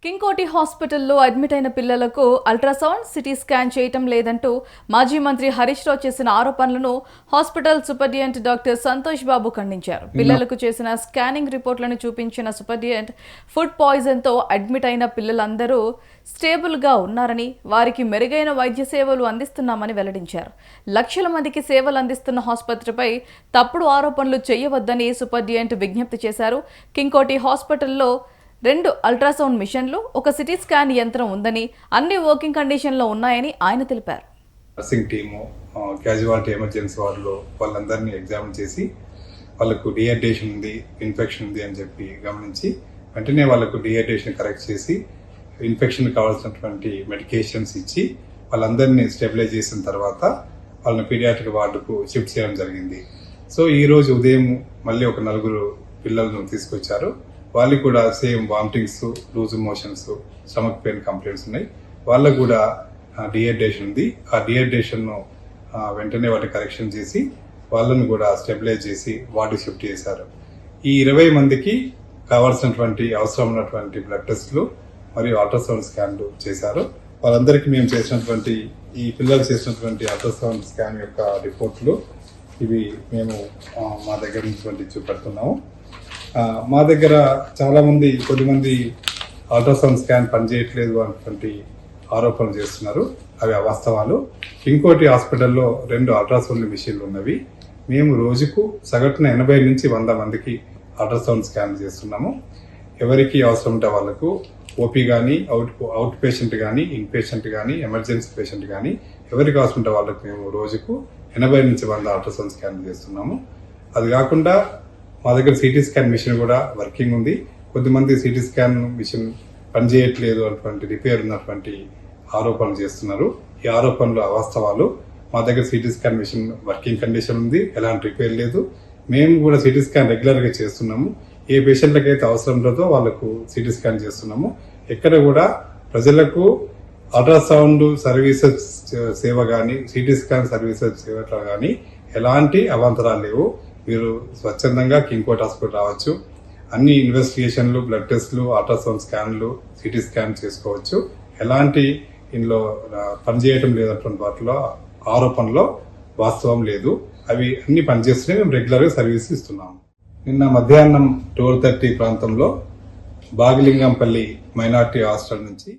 కింగ్కోటి హాస్పిటల్లో అడ్మిట్ అయిన పిల్లలకు అల్ట్రాసౌండ్, సిటీ స్కాన్ చేయటం లేదంటూ మాజీ మంత్రి హరీష్ రావు చేసిన ఆరోపణలను hospital superintendent doctor Santosh Babu ఖండించారు. పిల్లలకు చేసిన స్కానింగ్ రిపోర్టులను చూపించిన సూపరింటెండెంట్ ఫుడ్ పాయిజన్తో అడ్మిట్ అయిన పిల్లలందరూ స్టేబుల్గా ఉన్నారని, వారికి మెరుగైన వైద్య సేవలు అందిస్తున్నామని వెల్లడించారు. లక్షల మందికి సేవలు అందిస్తున్న ఆసుపత్రిపై తప్పుడు ఆరోపణలు చేయవద్దని సూపరింటెండెంట్ విజ్ఞప్తి చేశారు. కింగ్కోటి హాస్పిటల్లో 2 అల్ట్రాసౌండ్ మిషన్లు, 1 సిటీ స్కాన్ యంత్రం ఉందని, అన్ని వర్కింగ్ కండిషన్లో ఉన్నాయని ఆయన తెలిపారు. నర్సింగ్ టీము, క్యాజువాలిటీ ఎమర్జెన్సీ వార్డులో వాళ్ళందరినీ ఎగ్జామిన్ చేసి వాళ్ళకు డిహైడ్రేషన్ ఉంది, ఇన్ఫెక్షన్ ఉంది అని చెప్పి గమనించి వెంటనే వాళ్ళకు డిహైడ్రేషన్ కరెక్ట్ చేసి ఇన్ఫెక్షన్ కావాల్సినటువంటి మెడికేషన్స్ ఇచ్చి వాళ్ళందరినీ స్టెబిలైజ్ చేసిన తర్వాత వాళ్ళని పీడియాట్రిక్ వార్డుకు షిఫ్ట్ చేయడం జరిగింది. సో ఈ రోజు ఉదయం మళ్ళీ ఒక 4 పిల్లలను తీసుకొచ్చారు. వాళ్ళకి కూడా same vomitings, loose motions, stomach pain complaints ఉన్నాయి. వాళ్ళకు కూడా డిహైడ్రేషన్ ఉంది. ఆ డిహైడ్రేషన్ను వెంటనే వాటి కరెక్షన్ చేసి వాళ్ళను కూడా స్టెబిలైజ్ చేసి వార్డు షిఫ్ట్ చేశారు. ఈ 20 మందికి కావాల్సినటువంటి అవసరం ఉన్నటువంటి బ్లడ్ టెస్టులు మరియు అల్ట్రాసౌండ్ స్కాన్లు చేశారు. వాళ్ళందరికీ మేము చేసినటువంటి ఈ పిల్లలు చేసినటువంటి అల్ట్రాసౌండ్ స్కాన్ యొక్క రిపోర్ట్లు ఇవి మేము మా దగ్గర నుంచి చూపెడుతున్నాము. మా దగ్గర చాలా మంది కొద్దిమంది అల్ట్రాసౌండ్ స్కాన్ పనిచేయట్లేదు అనేటువంటి ఆరోపణలు చేస్తున్నారు. అవి అవాస్తవాలు. కింగ్కోటి హాస్పిటల్లో 2 అల్ట్రాసౌండ్ మిషన్లు ఉన్నవి. మేము రోజుకు సగటున 80 నుంచి 100 మందికి అల్ట్రాసౌండ్ స్కాన్ చేస్తున్నాము. ఎవరికి అవసరం ఉంటే వాళ్ళకు ఓపీ కానీ, అవుట్ పేషెంట్ కానీ, ఇన్ పేషెంట్ కానీ, ఎమర్జెన్సీ పేషెంట్ కానీ ఎవరికి అవసరం ఉంటే వాళ్ళకు మేము రోజుకు 80 నుంచి 100 అల్ట్రాసౌండ్ స్కాన్ చేస్తున్నాము. అది కాకుండా మా దగ్గర సిటీ స్కాన్ మిషన్ కూడా వర్కింగ్ ఉంది. కొద్దిమంది సిటీ స్కాన్ మిషన్ పనిచేయట్లేదు అటువంటి రిపేర్ ఉన్నటువంటి ఆరోపణలు చేస్తున్నారు. ఈ ఆరోపణలు అవాస్తవాలు. మా దగ్గర CT scan machine working condition ఉంది, ఎలాంటి రిపేర్ లేదు. మేము కూడా సిటీ స్కాన్ రెగ్యులర్గా చేస్తున్నాము. ఏ పేషెంట్లకైతే అవసరం లేదో వాళ్ళకు సిటీ స్కాన్ చేస్తున్నాము. ఎక్కడ కూడా ప్రజలకు అల్ట్రాసౌండ్ సర్వీసెస్ సేవ కానీ, సిటీ స్కాన్ సర్వీసెస్ సేవలో కానీ ఎలాంటి అవాంతరాలు లేవు. మీరు స్వచ్ఛందంగా కింగ్కోటి హాస్పిటల్ రావచ్చు. అన్ని ఇన్వెస్టిగేషన్లు, బ్లడ్ టెస్ట్లు, అల్ట్రాసౌండ్ స్కాన్లు, సిటీ స్కాన్ చేసుకోవచ్చు. ఎలాంటి ఇందులో పనిచేయటం లేనటువంటి వాటిలో ఆరోపణలో వాస్తవం లేదు. అవి అన్ని పనిచేస్తున్నాయి. మేము రెగ్యులర్గా సర్వీస్ ఇస్తున్నాము. నిన్న మధ్యాహ్నం 12:30 ప్రాంతంలో బాగిలింగంపల్లి మైనార్టీ హాస్టల్ నుంచి